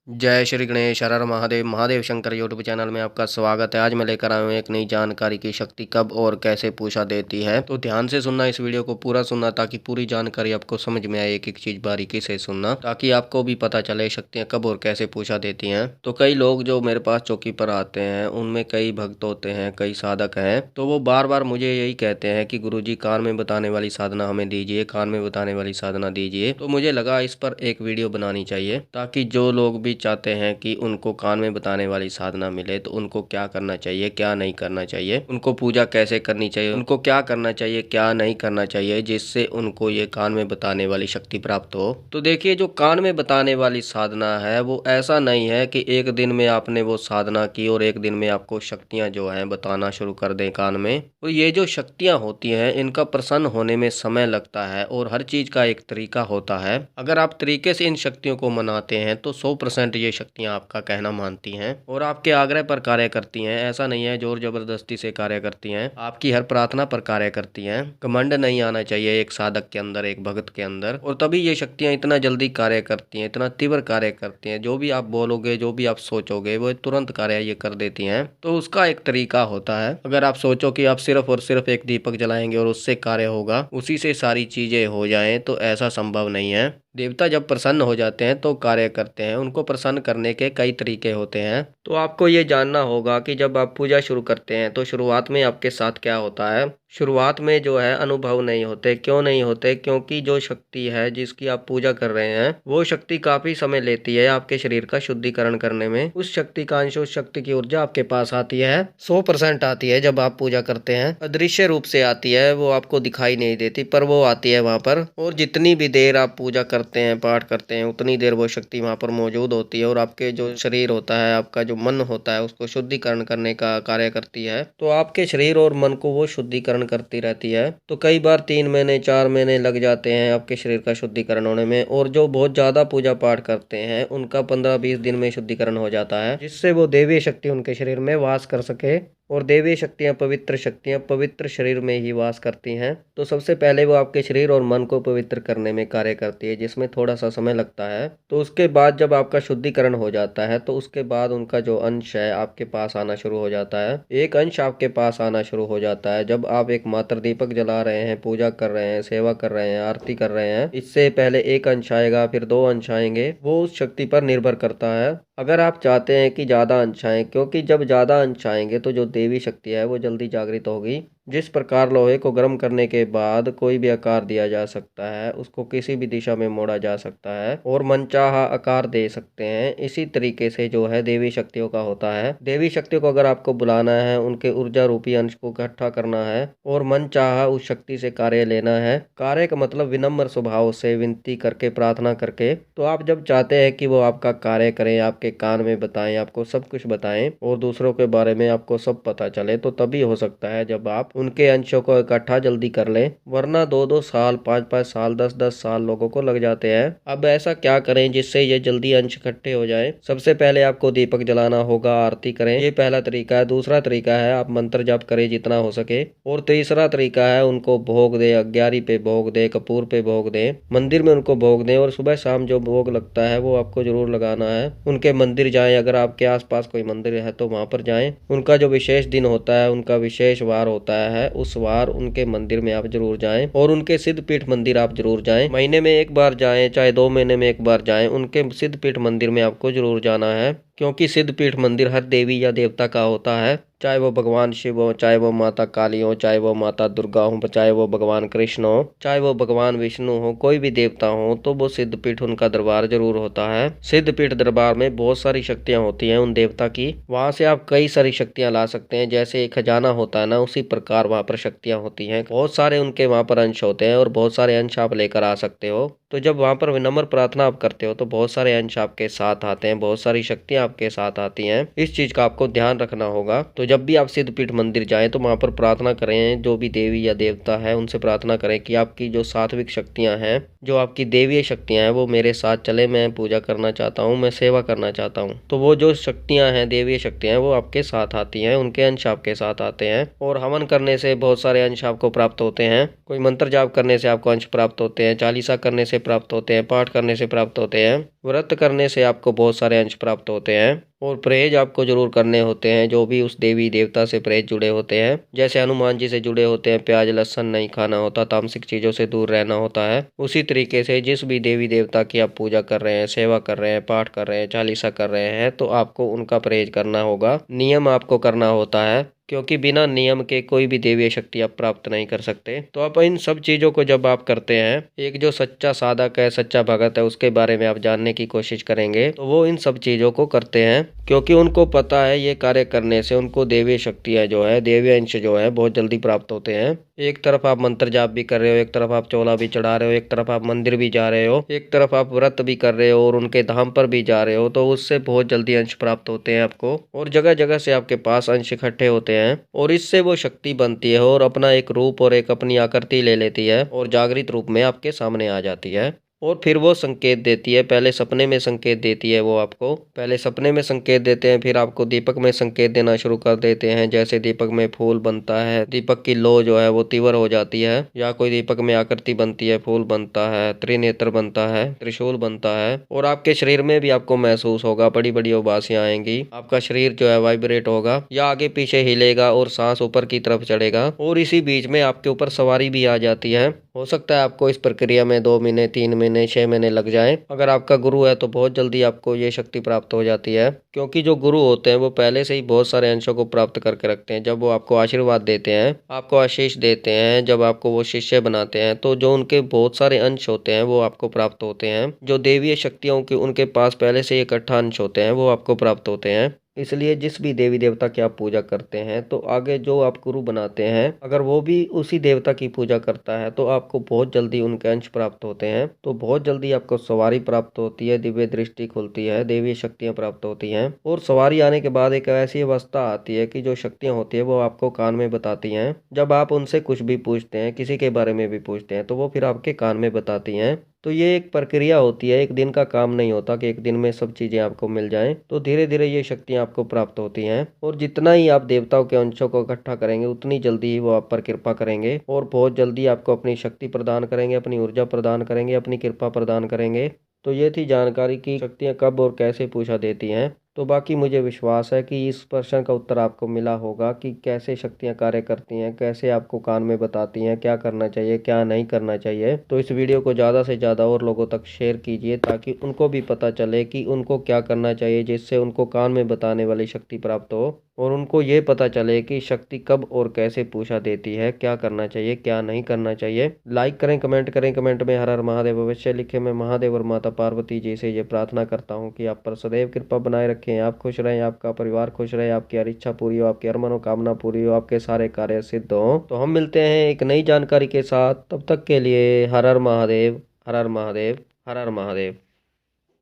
जय श्री गणेश हर हर Mahadev Mahadev Shankar YouTube channel में आपका स्वागत है। आज मैं लेकर आया हूँ एक नई जानकारी की शक्ति कब और कैसे पूछा देती है। तो ध्यान से सुनना, इस वीडियो को पूरा सुनना ताकि पूरी जानकारी आपको समझ में आए। एक एक चीज बारीकी से सुनना ताकि आपको भी पता चले शक्तियाँ कब और कैसे पूछा देती हैं। तो कई लोग जो मेरे पास चौकी पर आते हैं उनमें कई भक्त होते हैं, कई साधक हैं, तो वो बार बार मुझे यही कहते हैं कि गुरुजी कान में बताने वाली साधना हमें दीजिए, कान में बताने वाली साधना दीजिए। तो मुझे लगा इस पर एक वीडियो बनानी चाहिए ताकि जो लोग भी चाहते हैं कि उनको कान में बताने वाली साधना मिले तो उनको क्या करना चाहिए, क्या नहीं करना चाहिए, उनको पूजा कैसे करनी चाहिए, उनको क्या करना चाहिए, क्या नहीं करना चाहिए, जिससे उनको ये कान में बताने वाली शक्ति प्राप्त हो। तो देखिए, जो कान में बताने वाली साधना है वो ऐसा नहीं है कि एक दिन में आपने वो साधना की और एक दिन में आपको शक्तियां जो है बताना शुरू कर दें कान में। तो ये जो शक्तियां होती हैं इनका प्रसन्न होने में समय लगता है और हर चीज का एक तरीका होता है। अगर आप तरीके से इन शक्तियों को मनाते हैं तो 100% ये शक्तियां आपका कहना मानती हैं और आपके आग्रह पर कार्य करती हैं। ऐसा नहीं है जोर जबरदस्ती से कार्य करती हैं, आपकी हर प्रार्थना पर कार्य करती हैं। घमंड नहीं आना चाहिए एक साधक के अंदर, एक भक्त के अंदर, और तभी ये शक्तियां इतना जल्दी कार्य करती हैं, इतना तीव्र कार्य करती हैं। जो भी आप बोलोगे, जो भी आप सोचोगे, वो तुरंत कार्य ये कर देती हैं। तो उसका एक तरीका होता है। अगर आप सोचो कि आप सिर्फ और सिर्फ एक दीपक जलाएंगे और उससे कार्य होगा, उसी से सारी चीजें हो जाएं, तो ऐसा संभव नहीं है। देवता जब प्रसन्न हो जाते हैं तो कार्य करते हैं। उनको प्रसन्न करने के कई तरीके होते हैं। तो आपको ये जानना होगा कि जब आप पूजा शुरू करते हैं तो शुरुआत में आपके साथ क्या होता है। शुरुआत में जो है अनुभव नहीं होते। क्यों नहीं होते? क्योंकि जो शक्ति है जिसकी आप पूजा कर रहे हैं वो शक्ति काफी समय लेती है आपके शरीर का शुद्धिकरण करने में। उस शक्ति का अंश, उस शक्ति की ऊर्जा आपके पास आती है 100% आती है जब आप पूजा करते हैं। अदृश्य रूप से आती है, वो आपको दिखाई नहीं देती, पर वो आती है वहां पर। और जितनी भी देर आप पूजा करते हैं, पाठ करते हैं, उतनी देर वो शक्ति वहां पर मौजूद होती है और आपके जो शरीर होता है, आपका जो मन होता है, उसको शुद्धिकरण करने का कार्य करती है। तो आपके शरीर और मन को वो शुद्धिकरण करती रहती है। तो कई बार 3 महीने 4 महीने लग जाते हैं आपके शरीर का शुद्धिकरण होने में। और जो बहुत ज्यादा पूजा पाठ करते हैं उनका 15-20 दिन में शुद्धिकरण हो जाता है, जिससे वो देवी शक्ति उनके शरीर में वास कर सके। और देवी शक्तियां पवित्र शरीर में ही वास करती हैं। तो सबसे पहले वो आपके शरीर और मन को पवित्र करने में कार्य करती है, जिसमें थोड़ा सा समय लगता है। तो उसके बाद जब आपका शुद्धिकरण हो जाता है तो उसके बाद उनका जो अंश है आपके पास आना शुरू हो जाता है। एक अंश आपके पास आना शुरू हो जाता है जब आप एक मात्र दीपक जला रहे हैं, पूजा कर रहे हैं, सेवा कर रहे हैं, आरती कर रहे हैं। इससे पहले एक अंश आएगा, फिर 2 अंश आएंगे। वो उस शक्ति पर निर्भर करता है। अगर आप चाहते हैं कि ज्यादा अंश आए, क्योंकि जब ज्यादा अंश आएंगे तो जो देवी शक्ति है वो जल्दी जागृत होगी। जिस प्रकार लोहे को गर्म करने के बाद कोई भी आकार दिया जा सकता है, उसको किसी भी दिशा में मोड़ा जा सकता है और मनचाहा आकार दे सकते हैं, इसी तरीके से जो है देवी शक्तियों का होता है। देवी शक्तियों को अगर आपको बुलाना है, उनके ऊर्जा रूपी अंश को इकट्ठा करना है और मनचाहा उस शक्ति से कार्य लेना है। कार्य का मतलब विनम्र स्वभाव से विनती करके, प्रार्थना करके। तो आप जब चाहते हैं कि वो आपका कार्य करें, आपके कान में बताएं, आपको सब कुछ बताएं और दूसरों के बारे में आपको सब पता चले, तो तभी हो सकता है जब आप उनके अंशों को इकट्ठा जल्दी कर ले। वरना 2-2 साल, 5-5 साल, 10-10 साल लोगों को लग जाते हैं। अब ऐसा क्या करें जिससे ये जल्दी अंश इकट्ठे हो जाए? सबसे पहले आपको दीपक जलाना होगा, आरती करें, ये पहला तरीका है। दूसरा तरीका है आप मंत्र जाप करें जितना हो सके। और तीसरा तरीका है उनको भोग दे, अग्यारी पे भोग दे, कपूर पे भोग दे, मंदिर में उनको भोग दे। और सुबह शाम जो भोग लगता है वो आपको जरूर लगाना है। उनके मंदिर जाएं, अगर आपके आसपास कोई मंदिर है तो वहां पर जाएं। उनका जो विशेष दिन होता है, उनका विशेष वार होता है, उस वार उनके मंदिर में आप जरूर जाएं। और उनके सिद्धपीठ मंदिर आप जरूर जाएं। महीने में एक बार जाएं, चाहे 2 महीने में एक बार जाएं, उनके सिद्धपीठ मंदिर में आपको जरूर जाना है। क्योंकि सिद्धपीठ मंदिर हर देवी या देवता का होता है, चाहे वो भगवान शिव हो, चाहे वो माता काली हो, चाहे वो माता दुर्गा हो, चाहे वो भगवान कृष्ण हो, चाहे वो भगवान विष्णु हो, कोई भी देवता हो, तो वो सिद्धपीठ उनका दरबार जरूर होता है। सिद्धपीठ दरबार में बहुत सारी शक्तियां होती हैं उन देवता की। वहां से आप कई सारी शक्तियां ला सकते हैं। जैसे एक खजाना होता है ना, उसी प्रकार वहां पर शक्तियां होती हैं। बहुत सारे उनके वहां पर अंश होते हैं और बहुत सारे अंश आप लेकर आ सकते हो। तो जब वहां पर विनम्र प्रार्थना आप करते हो तो बहुत सारे अंश आपके साथ आते हैं, बहुत सारी शक्तियां आपके साथ आती हैं। इस चीज का आपको ध्यान रखना होगा। तो जब भी आप सिद्धपीठ मंदिर जाएं तो वहां पर प्रार्थना करें, जो भी देवी या देवता है उनसे प्रार्थना करें कि आपकी जो सात्विक शक्तियां हैं, जो आपकी देवीय शक्तियां हैं, वो मेरे साथ चले। मैं पूजा करना चाहता हूँ, मैं सेवा करना चाहता हूँ। तो वो जो शक्तियां हैं, देवीय शक्तियां हैं, वो आपके साथ आती हैं, उनके अंश आपके साथ आते हैं। और हवन करने से बहुत सारे अंश आपको प्राप्त होते हैं। कोई मंत्र जाप करने से आपको अंश प्राप्त होते हैं, चालीसा करने से से प्राप्त होते हैं, पाठ करने से प्राप्त होते हैं, व्रत करने से आपको बहुत सारे अंश प्राप्त होते हैं और परहेज आपको जरूर करने होते हैं। जो भी उस देवी देवता से परहेज जुड़े होते हैं, जैसे हनुमान जी से जुड़े होते हैं, प्याज लहसुन नहीं खाना होता, तामसिक चीजों से दूर रहना होता है। उसी तरीके से जिस भी देवी देवता की आप पूजा कर रहे हैं, सेवा कर रहे हैं, पाठ कर रहे हैं, चालीसा कर रहे हैं, तो आपको उनका परहेज करना होगा, नियम आपको करना होता है, क्योंकि बिना नियम के कोई भी देवीय शक्ति आप प्राप्त नहीं कर सकते। तो आप इन सब चीजों को जब आप करते हैं, एक जो सच्चा साधक है, सच्चा भगत है, उसके बारे में आप जानने की कोशिश करेंगे, तो वो इन सब चीजों को करते हैं क्योंकि उनको पता है ये कार्य करने से उनको देवीय शक्तियाँ जो है, देवीय अंश जो है, बहुत जल्दी प्राप्त होते हैं। एक तरफ आप मंत्र जाप भी कर रहे हो, एक तरफ आप चौला भी चढ़ा रहे हो, एक तरफ आप मंदिर भी जा रहे हो, एक तरफ आप व्रत भी कर रहे हो और उनके धाम पर भी जा रहे हो, तो उससे बहुत जल्दी अंश प्राप्त होते हैं आपको और जगह जगह से आपके पास अंश इकट्ठे होते हैं और इससे वो शक्ति बनती है और अपना एक रूप और एक अपनी आकृति ले लेती है और जागृत रूप में आपके सामने आ जाती है और फिर वो संकेत देती है। पहले सपने में संकेत देती है, वो आपको पहले सपने में संकेत देते हैं, फिर आपको दीपक में संकेत देना शुरू कर देते हैं। जैसे दीपक में फूल बनता है, दीपक की लो जो है वो तीव्र हो जाती है, या कोई दीपक में आकृति बनती है, फूल बनता है, त्रिनेत्र बनता है, त्रिशूल बनता है और आपके शरीर में भी आपको महसूस होगा, बड़ी बड़ी उबासियां आएंगी, आपका शरीर जो है वाइब्रेट होगा या आगे पीछे हिलेगा और सांस ऊपर की तरफ चढ़ेगा और इसी बीच में आपके ऊपर सवारी भी आ जाती है। हो सकता है आपको इस प्रक्रिया में 2 महीने, 3 महीने, 6 महीने लग जाएं। अगर आपका गुरु है तो बहुत जल्दी आपको ये शक्ति प्राप्त हो जाती है, क्योंकि जो गुरु होते हैं वो पहले से ही बहुत सारे अंशों को प्राप्त करके रखते हैं। जब वो आपको आशीर्वाद देते हैं, आपको आशीष देते हैं, जब आपको वो शिष्य बनाते हैं, तो जो उनके बहुत सारे अंश होते हैं वो आपको प्राप्त होते हैं। जो देवीय शक्तियों के उनके पास पहले से इकट्ठा अंश होते हैं वो आपको प्राप्त होते हैं। इसलिए जिस भी देवी देवता की आप पूजा करते हैं, तो आगे जो आप गुरु बनाते हैं, अगर वो भी उसी देवता की पूजा करता है, तो आपको बहुत जल्दी उनके अंश प्राप्त होते हैं। तो बहुत जल्दी आपको सवारी प्राप्त होती है, दिव्य दृष्टि खुलती है, देवी शक्तियां प्राप्त होती हैं और सवारी आने के बाद एक ऐसी अवस्था आती है कि जो शक्तियां होती है वो आपको कान में बताती हैं। जब आप उनसे कुछ भी पूछते हैं, किसी के बारे में भी पूछते हैं, तो वो फिर आपके कान में बताती हैं। तो ये एक प्रक्रिया होती है, एक दिन का काम नहीं होता कि एक दिन में सब चीजें आपको मिल जाएं। तो धीरे धीरे ये शक्तियां आपको प्राप्त होती हैं और जितना ही आप देवताओं के अंशों को इकट्ठा करेंगे, उतनी जल्दी ही वो आप पर कृपा करेंगे और बहुत जल्दी आपको अपनी शक्ति प्रदान करेंगे, अपनी ऊर्जा प्रदान करेंगे, अपनी कृपा प्रदान करेंगे। तो ये थी जानकारी की शक्तियाँ कब और कैसे पूजा देती हैं। तो बाकी मुझे विश्वास है कि इस प्रश्न का उत्तर आपको मिला होगा कि कैसे शक्तियाँ कार्य करती हैं, कैसे आपको कान में बताती हैं, क्या करना चाहिए, क्या नहीं करना चाहिए। तो इस वीडियो को ज़्यादा से ज़्यादा और लोगों तक शेयर कीजिए ताकि उनको भी पता चले कि उनको क्या करना चाहिए, जिससे उनको कान में बताने वाली शक्ति प्राप्त हो और उनको ये पता चले कि शक्ति कब और कैसे पूजा देती है, क्या करना चाहिए, क्या नहीं करना चाहिए। लाइक करें, कमेंट करें, कमेंट में हर हर महादेव अवश्य लिखें। मैं महादेव और माता पार्वती जी से ये प्रार्थना करता हूँ कि आप पर सदैव कृपा बनाए रखें, आप खुश रहें, आपका परिवार खुश रहे, आपकी हर इच्छा पूरी हो, आपकी हर मनोकामना पूरी हो, आपके सारे कार्य सिद्ध हो। तो हम मिलते हैं एक नई जानकारी के साथ, तब तक के लिए हर हर महादेव, हर हर महादेव, हर हर महादेव।